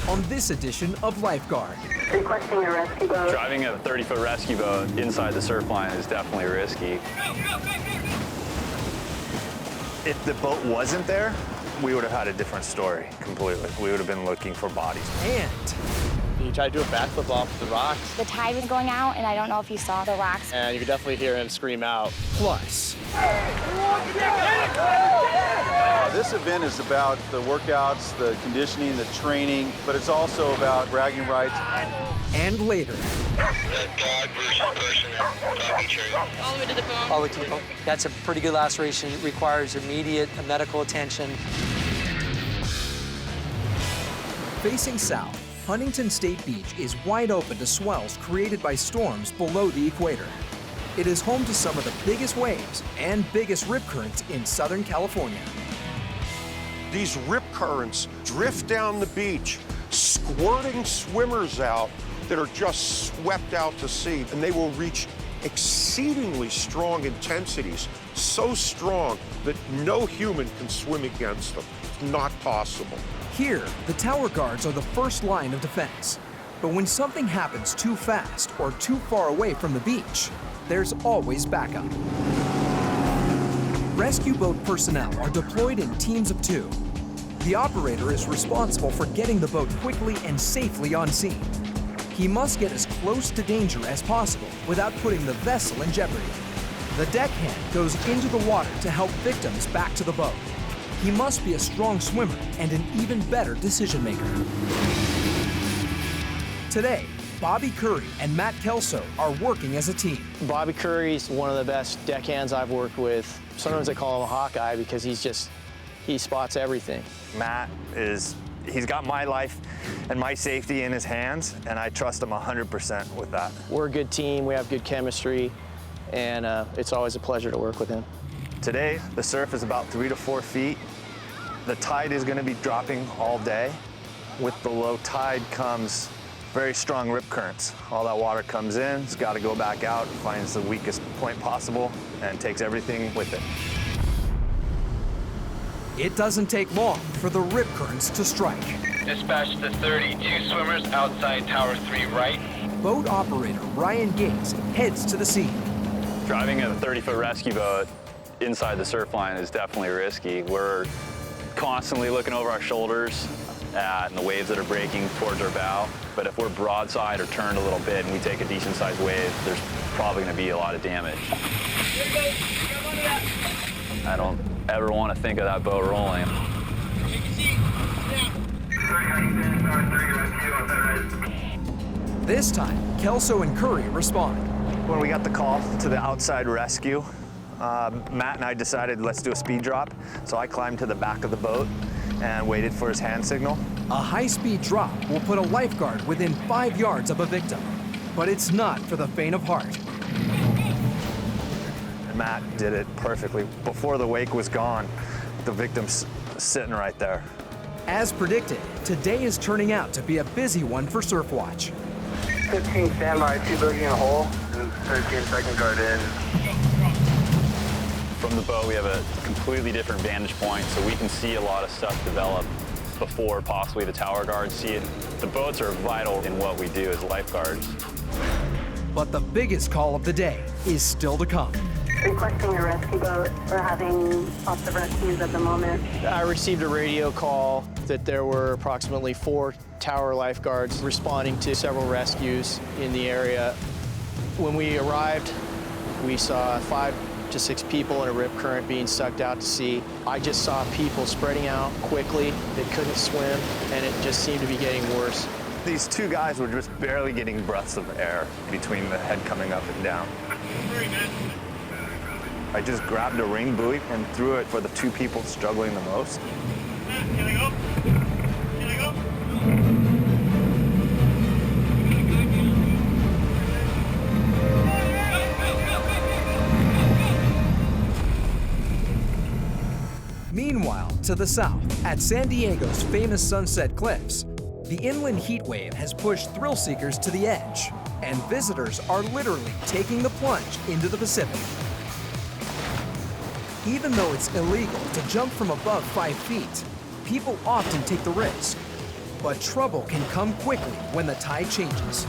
on this edition of Lifeguard. Requesting a rescue boat. Driving a 30-foot rescue boat inside the surf line is definitely risky. If the boat wasn't there, we would have had a different story completely. We would have been looking for bodies. And he tried to do a backflip off the rocks. The tide was going out, and I don't know if you saw the rocks. And you could definitely hear him scream out. plus, This event is about the workouts, the conditioning, the training, but it's also about bragging rights. and later, Dog versus person at treacherous. All the way to the bone. All the way to the bone. That's a pretty good laceration. It requires immediate medical attention. facing south, Huntington State Beach is wide open to swells created by storms below the equator. It is home to some of the biggest waves and biggest rip currents in Southern California. These rip currents drift down the beach, squirting swimmers out that are just swept out to sea, and they will reach exceedingly strong intensities, so strong that no human can swim against them. It's not possible. Here, the tower guards are the first line of defense. But when something happens too fast or too far away from the beach, there's always backup. Rescue boat personnel are deployed in teams of 2. The operator is responsible for getting the boat quickly and safely on scene. He must get as close to danger as possible without putting the vessel in jeopardy. The deckhand goes into the water to help victims back to the boat. He must be a strong swimmer and an even better decision maker. Today, Bobby Curry and Matt Kelso are working as a team. Bobby Curry's one of the best deckhands I've worked with. Sometimes I call him a Hawkeye because he spots everything. Matt he's got my life and my safety in his hands, and I trust him 100% with that. We're a good team, we have good chemistry, and it's always a pleasure to work with him. Today, the surf is about 3 to 4 feet. The tide is going to be dropping all day. With the low tide comes very strong rip currents. All that water comes in, it's got to go back out, finds the weakest point possible, and takes everything with it. It doesn't take long for the rip currents to strike. Dispatch the 32 swimmers outside Tower 3 right. Boat operator Ryan Gates heads to the scene. Driving a 30-foot rescue boat inside the surf line is definitely risky. We're constantly looking over our shoulders at the waves that are breaking towards our bow. But if we're broadside or turned a little bit and we take a decent-sized wave, there's probably going to be a lot of damage. I don't ever want to think of that boat rolling. This time, Kelso and Curry respond. When we got the call to the outside rescue, Matt and I decided let's do a speed drop. So I climbed to the back of the boat and waited for his hand signal. A high-speed drop will put a lifeguard within 5 yards of a victim, but it's not for the faint of heart. And Matt did it perfectly. Before the wake was gone, the victim's sitting right there. As predicted, today is turning out to be a busy one for Surfwatch. 15 standby, 2 bogey in a hole, and 13 second guard in. From the boat, we have a completely different vantage point, so we can see a lot of stuff develop before possibly the tower guards see it. The boats are vital in what we do as lifeguards. But the biggest call of the day is still to come. Requesting a rescue boat. We're having lots of rescues at the moment. I received a radio call that there were approximately 4 tower lifeguards responding to several rescues in the area. When we arrived, we saw 5 to 6 people in a rip current being sucked out to sea. I just saw people spreading out quickly. They couldn't swim, and it just seemed to be getting worse. These 2 guys were just barely getting breaths of air between the head coming up and down. I just grabbed a ring buoy and threw it for the 2 people struggling the most. Can I go? Can I go? Meanwhile, to the south, at San Diego's famous Sunset Cliffs, the inland heat wave has pushed thrill seekers to the edge, and visitors are literally taking the plunge into the Pacific. Even though it's illegal to jump from above 5 feet, people often take the risk. But trouble can come quickly when the tide changes.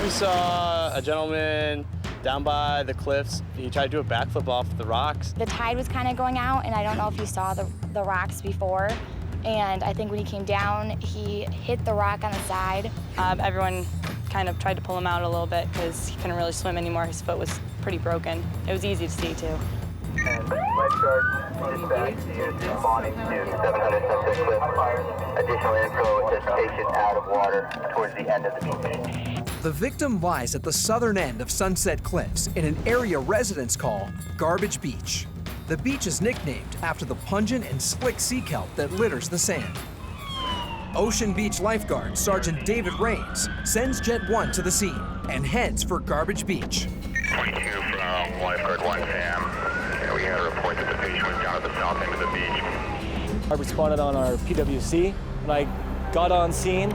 We saw a gentleman down by the cliffs. He tried to do a backflip off the rocks. The tide was kind of going out, and I don't know if you saw the rocks before. And I think when he came down, he hit the rock on the side. Everyone kind of tried to pull him out a little bit because he couldn't really swim anymore. His foot was pretty broken. It was easy to see, too. And lifeguard dispatch is responding to 700 Sunset Cliff. Additional info with this patient out of water towards the end of the beach. The victim lies at the southern end of Sunset Cliffs in an area residents call Garbage Beach. The beach is nicknamed after the pungent and slick sea kelp that litters the sand. Ocean Beach Lifeguard Sergeant David Rains sends Jet 1 to the scene and heads for Garbage Beach. 22 from Lifeguard 1 Sam. And we had a report that the patient was down at the south end of the beach. I responded on our PWC. When I got on scene,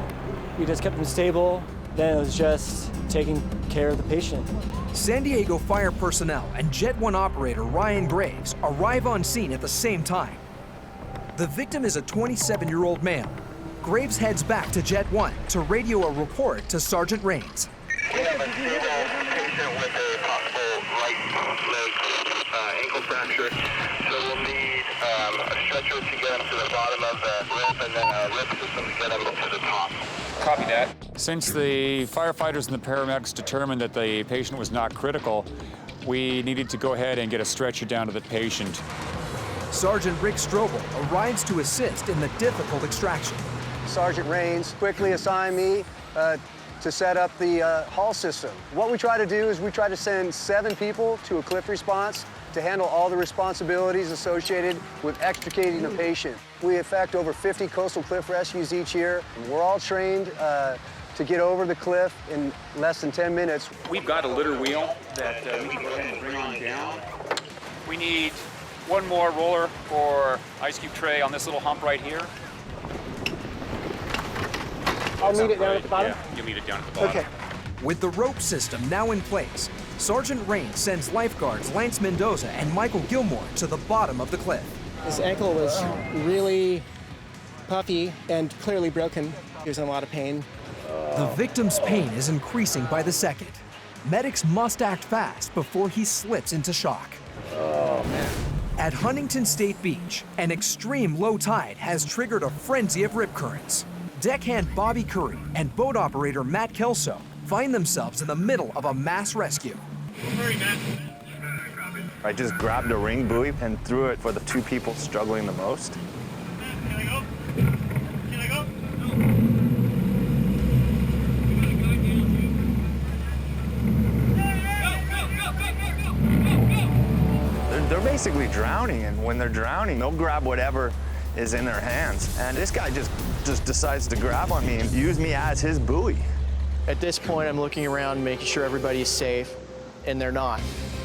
we just kept him stable. Then it was just taking care of the patient. San Diego fire personnel and Jet 1 operator Ryan Graves arrive on scene at the same time. The victim is a 27-year-old male. Graves heads back to Jet 1 to radio a report to Sergeant Rains. We have a stable patient with a possible right leg ankle fracture, so we'll need a stretcher to get him to the bottom of the rope and then a lift system to get him to the top. Copy that. Since the firefighters and the paramedics determined that the patient was not critical, we needed to go ahead and get a stretcher down to the patient. Sergeant Rick Strobel arrives to assist in the difficult extraction. Sergeant Rains quickly assigned me to set up the haul system. What we try to do is we try to send 7 people to a cliff response to handle all the responsibilities associated with extricating the patient. We effect over 50 coastal cliff rescues each year. We're all trained to get over the cliff in less than 10 minutes. We've got a litter wheel that we can go ahead and bring on down. We need one more roller for ice cube tray on this little hump right here. I'll meet it down at the bottom? Yeah, you'll meet it down at the bottom. Okay. With the rope system now in place, Sergeant Rains sends lifeguards Lance Mendoza and Michael Gilmore to the bottom of the cliff. His ankle was really puffy and clearly broken. He was in a lot of pain. The victim's pain is increasing by the second. Medics must act fast before he slips into shock. Oh, man. At Huntington State Beach, an extreme low tide has triggered a frenzy of rip currents. Deckhand Bobby Curry and boat operator Matt Kelso find themselves in the middle of a mass rescue. I just grabbed a ring buoy and threw it for the 2 people struggling the most. Can I go? Can I go? They're basically drowning, and when they're drowning, they'll grab whatever is in their hands. And this guy just decides to grab on me and use me as his buoy. At this point, I'm looking around, making sure everybody's safe, and they're not.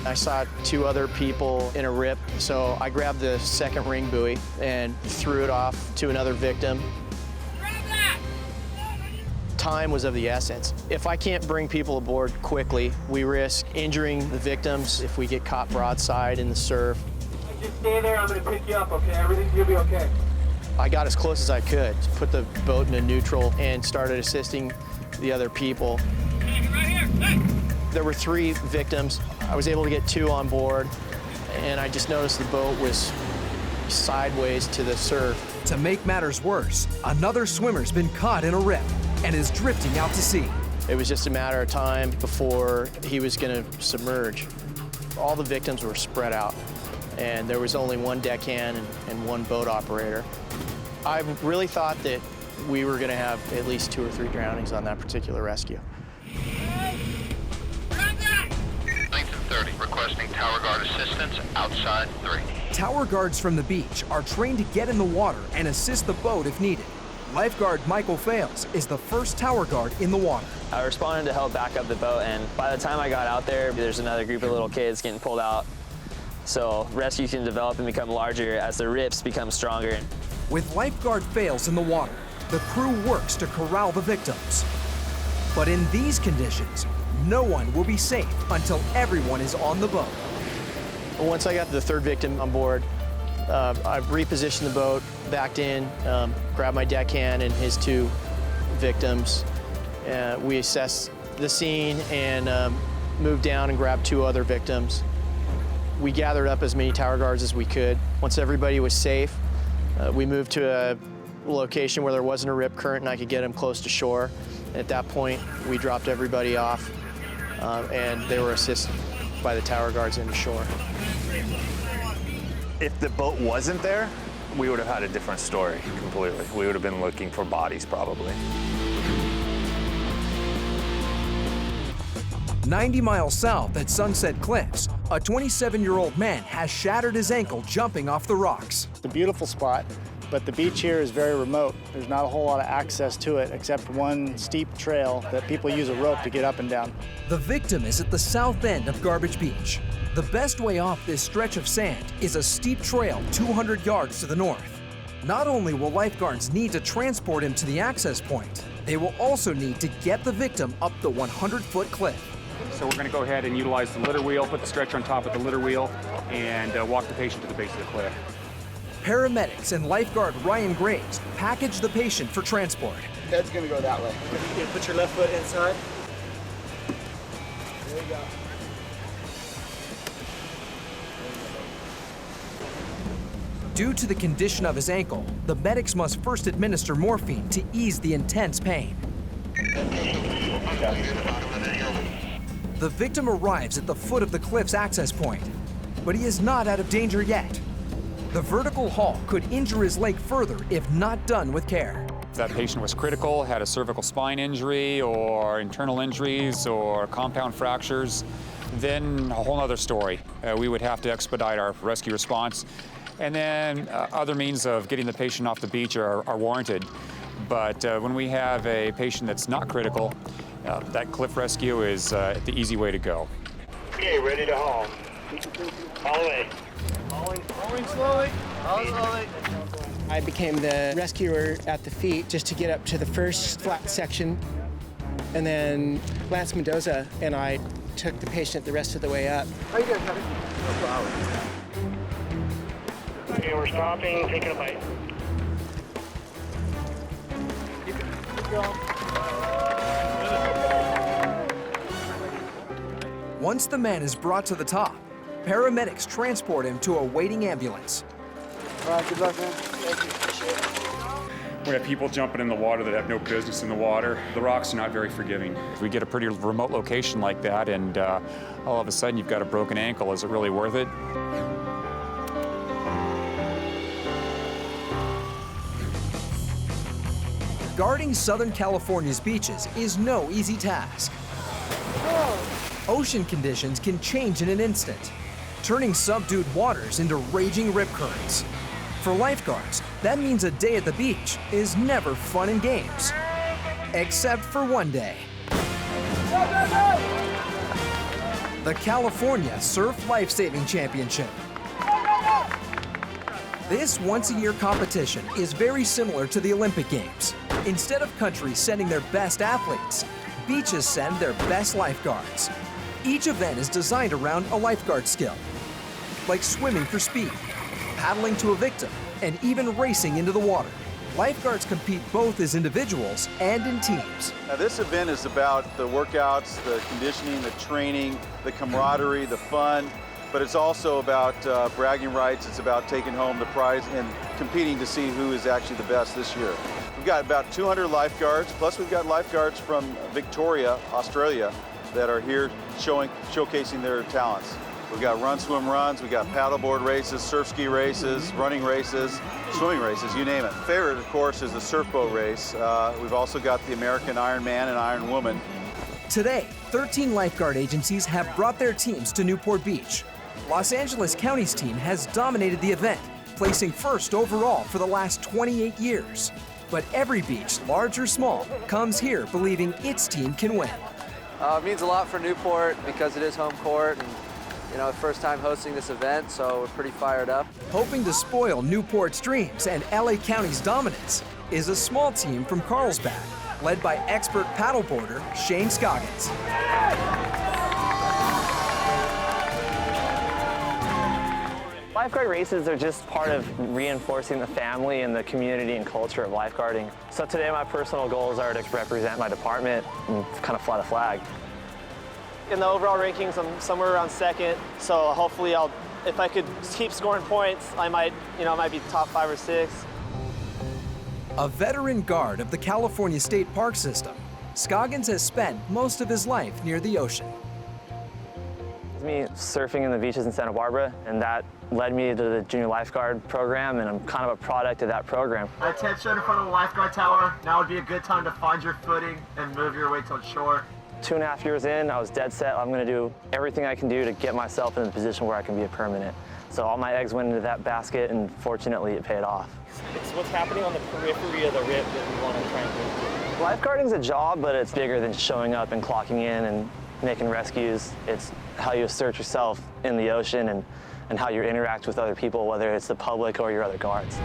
I saw 2 other people in a rip, so I grabbed the second ring buoy and threw it off to another victim. Time was of the essence. If I can't bring people aboard quickly, we risk injuring the victims if we get caught broadside in the surf. Just stay there, I'm gonna pick you up, okay? Everything's gonna be okay. I got as close as I could, put the boat in a neutral, and started assisting the other people. Right here. Hey. There were 3 victims. I was able to get 2 on board, and I just noticed the boat was sideways to the surf. To make matters worse, another swimmer's been caught in a rip and is drifting out to sea. It was just a matter of time before he was going to submerge. All the victims were spread out, and there was only 1 deckhand and 1 boat operator. I really thought that we were going to have at least 2 or 3 drownings on that particular rescue. 1930, requesting tower guard assistance outside 3. Tower guards from the beach are trained to get in the water and assist the boat if needed. Lifeguard Michael Fales is the first tower guard in the water. I responded to help back up the boat, and by the time I got out there, there's another group of little kids getting pulled out. So rescue can develop and become larger as the rips become stronger. With Lifeguard Fales in the water, the crew works to corral the victims. But in these conditions, no one will be safe until everyone is on the boat. Once I got the 3rd victim on board, I've repositioned the boat, backed in, grabbed my deckhand and his 2 victims. We assessed the scene and moved down and grabbed 2 other victims. We gathered up as many tower guards as we could. Once everybody was safe, we moved to a location where there wasn't a rip current and I could get them close to shore. At that point, we dropped everybody off and they were assisted by the tower guards into shore. If the boat wasn't there, we would have had a different story completely. We would have been looking for bodies probably. 90 miles south at Sunset Cliffs, a 27-year-old man has shattered his ankle jumping off the rocks. It's a beautiful spot, but the beach here is very remote. There's not a whole lot of access to it except one steep trail that people use a rope to get up and down. The victim is at the south end of Garbage Beach. The best way off this stretch of sand is a steep trail 200 yards to the north. Not only will lifeguards need to transport him to the access point, they will also need to get the victim up the 100-foot cliff. So we're going to go ahead and utilize the litter wheel, put the stretcher on top of the litter wheel, and walk the patient to the base of the cliff. Paramedics and lifeguard Ryan Graves package the patient for transport. Head's going to go that way. You put your left foot inside. There you go. Due to the condition of his ankle, the medics must first administer morphine to ease the intense pain. The victim arrives at the foot of the cliff's access point, but he is not out of danger yet. The vertical haul could injure his leg further if not done with care. If that patient was critical, had a cervical spine injury or internal injuries or compound fractures, then a whole other story. We would have to expedite our rescue response. And then other means of getting the patient off the beach are warranted. But when we have a patient that's not critical, that cliff rescue is the easy way to go. Okay, ready to haul. Haul away. Hauling slowly. Haul slowly. I became the rescuer at the feet just to get up to the first flat section. And then Lance Mendoza and I took the patient the rest of the way up. How you doing, Kevin? No problem. Okay, we're stopping, taking a bite. Keep going. Once the man is brought to the top, paramedics transport him to a waiting ambulance. All right, good luck, man. Thank you. Appreciate it. We have people jumping in the water that have no business in the water. The rocks are not very forgiving. If we get a pretty remote location like that and all of a sudden you've got a broken ankle, is it really worth it? Guarding Southern California's beaches is no easy task. Ocean conditions can change in an instant, turning subdued waters into raging rip currents. For lifeguards, that means a day at the beach is never fun and games. Except for one day. The California Surf Life-Saving Championship. This once-a-year competition is very similar to the Olympic Games. Instead of countries sending their best athletes, beaches send their best lifeguards. Each event is designed around a lifeguard skill, like swimming for speed, paddling to a victim, and even racing into the water. Lifeguards compete both as individuals and in teams. Now this event is about the workouts, the conditioning, the training, the camaraderie, the fun, but it's also about bragging rights. It's about taking home the prize and competing to see who is actually the best this year. We've got about 200 lifeguards, plus we've got lifeguards from Victoria, Australia, that are here showcasing their talents. We've got run, swim, runs, we've got paddleboard races, surf ski races, running races, swimming races, you name it. Favorite, of course, is the surf boat race. We've also got the American Iron Man and Iron Woman. Today, 13 lifeguard agencies have brought their teams to Newport Beach. Los Angeles County's team has dominated the event, placing first overall for the last 28 years. But every beach, large or small, comes here believing its team can win. It means a lot for Newport because it is home court and, you know, first time hosting this event, so we're pretty fired up. Hoping to spoil Newport's dreams and LA County's dominance is a small team from Carlsbad, led by expert paddleboarder Shane Scoggins. Lifeguard races are just part of reinforcing the family and the community and culture of lifeguarding. So today my personal goals are to represent my department and kind of fly the flag. In the overall rankings, I'm somewhere around second, so hopefully if I could keep scoring points, I might be top 5 or 6. A veteran guard of the California State Park System, Scoggins has spent most of his life near the ocean. Me surfing in the beaches in Santa Barbara, and that led me to the junior lifeguard program, and I'm kind of a product of that program. Attention in front of the lifeguard tower. Now would be a good time to find your footing and move your way toward shore. 2.5 years in, I was dead set. I'm going to do everything I can do to get myself in a position where I can be a permanent. So all my eggs went into that basket, and fortunately it paid off. It's what's happening on the periphery of the rip that we want to try and get to. Lifeguarding's a job, but it's bigger than showing up and clocking in and making rescues. It's how you assert yourself in the ocean and how you interact with other people, whether it's the public or your other guards.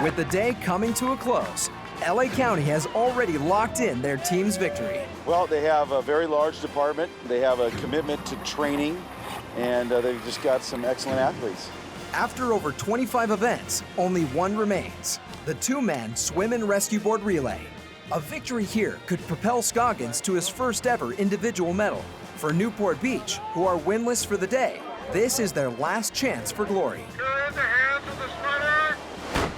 With the day coming to a close, LA County has already locked in their team's victory. Well, they have a very large department. They have a commitment to training, and they've just got some excellent athletes. After over 25 events, only one remains, the 2-man swim and rescue board relay. A victory here could propel Scoggins to his first ever individual medal. For Newport Beach, who are winless for the day, this is their last chance for glory. You're in the hands of the swimmer.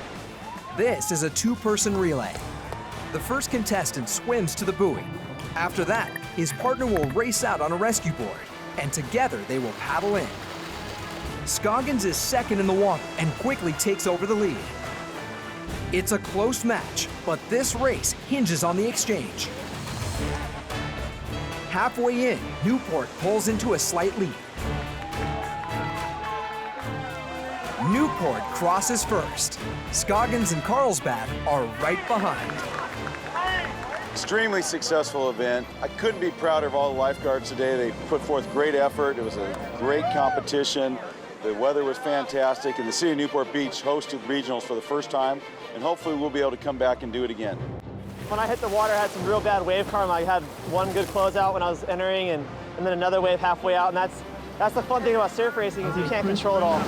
This is a 2-person relay. The first contestant swims to the buoy. After that, his partner will race out on a rescue board, and together they will paddle in. Scoggins is second in the water and quickly takes over the lead. It's a close match, but this race hinges on the exchange. Halfway in, Newport pulls into a slight lead. Newport crosses first. Scoggins and Carlsbad are right behind. Extremely successful event. I couldn't be prouder of all the lifeguards today. They put forth great effort. It was a great competition. The weather was fantastic, and the city of Newport Beach hosted regionals for the first time, and hopefully we'll be able to come back and do it again. When I hit the water, I had some real bad wave karma. I had one good closeout when I was entering, and then another wave halfway out, and that's the fun thing about surf racing is you can't control it all.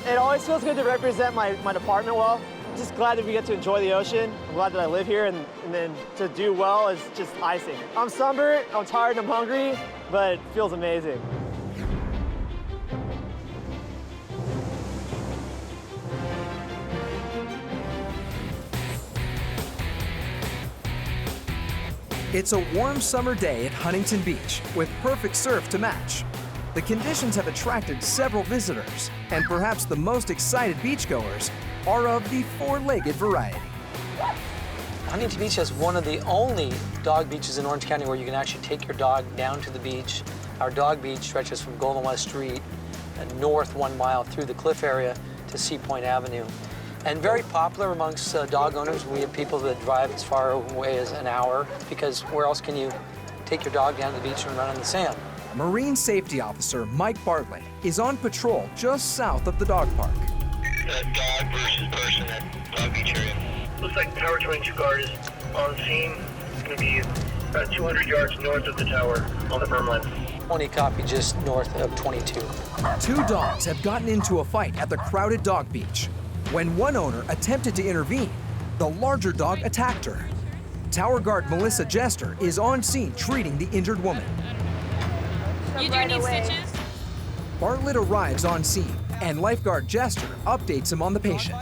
It always feels good to represent my department well. I'm just glad that we get to enjoy the ocean. I'm glad that I live here, and then to do well is just icing. I'm sunburnt, I'm tired, and I'm hungry, but it feels amazing. It's a warm summer day at Huntington Beach with perfect surf to match. The conditions have attracted several visitors, and perhaps the most excited beachgoers are of the 4-legged variety. Huntington Beach has one of the only dog beaches in Orange County where you can actually take your dog down to the beach. Our dog beach stretches from Golden West Street and north 1 mile through the cliff area to Sea Point Avenue. And very popular amongst dog owners. We have people that drive as far away as an hour because where else can you take your dog down to the beach and run in the sand? Marine Safety Officer Mike Bartlett is on patrol just south of the dog park. Dog versus person at Dog Beach area. Looks like Tower 22 guard is on scene. It's going to be about 200 yards north of the tower on the berm line. 20 copy just north of 22. 2 dogs have gotten into a fight at the crowded dog beach. When one owner attempted to intervene, the larger dog attacked her. Tower guard Melissa Jester is on scene treating the injured woman. You do need stitches? Bartlett arrives on scene, and lifeguard Jester updates him on the patient.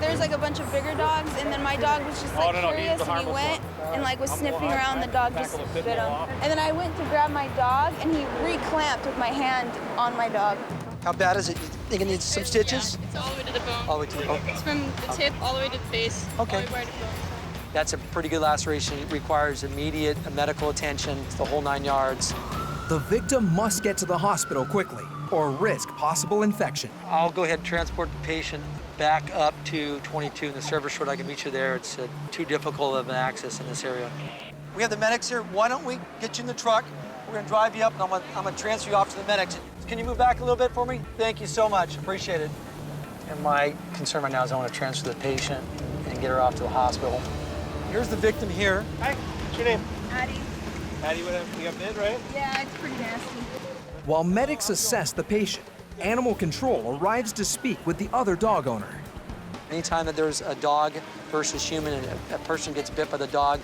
There's like a bunch of bigger dogs, and then my dog was just like curious, and he went and like was sniffing around. The dog just bit him, and then I went to grab my dog, and he reclamped with my hand on my dog. How bad is it? You think it needs some stitches? Yeah, it's all the way to the bone. All the way to the bone? It's from the tip all the way to the base. Okay. All the way to the bone. That's a pretty good laceration. It requires immediate medical attention. It's the whole 9 yards. The victim must get to the hospital quickly or risk possible infection. I'll go ahead and transport the patient back up to 22 in the service road. I can meet you there. It's too difficult of an access in this area. We have the medics here. Why don't we get you in the truck? We're gonna drive you up, and I'm gonna transfer you off to the medics. Can you move back a little bit for me? Thank you so much, appreciate it. And my concern right now is I want to transfer the patient and get her off to the hospital. Here's the victim here. Hi, what's your name? Addie. Patty, you got bit, right? Yeah, it's pretty nasty. While medics assess the patient, Animal Control arrives to speak with the other dog owner. Anytime that there's a dog versus human and a person gets bit by the dog,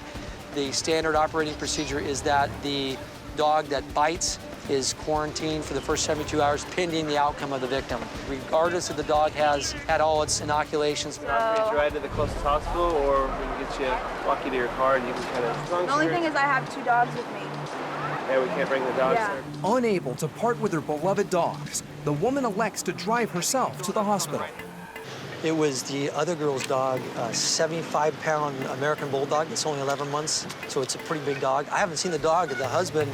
the standard operating procedure is that the dog that bites is quarantined for the first 72 hours pending the outcome of the victim. Regardless if the dog has had all its inoculations. Get you right to the closest hospital, or we can get you, walk you to your car and you can kind of... The only thing is I have 2 dogs with me. Yeah, we can't bring the dogs there. Unable to part with her beloved dogs, the woman elects to drive herself to the hospital. It was the other girl's dog, a 75-pound American Bulldog. It's only 11 months, so it's a pretty big dog. I haven't seen the dog. The husband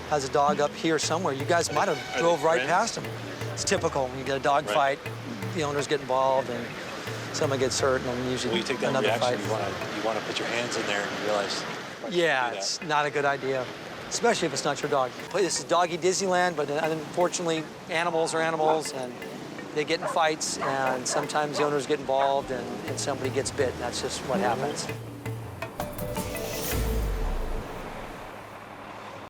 has a dog up here somewhere. You guys might have drove right past him. It's typical when you get a dog fight, the owners get involved and someone gets hurt, and then usually you take that another reaction, fight. you want to put your hands in there and you realize. Yeah, it's not a good idea, especially if it's not your dog. This is doggy Disneyland, but unfortunately, animals are animals, and they get in fights, and sometimes the owners get involved, and somebody gets bit, and that's just what happens.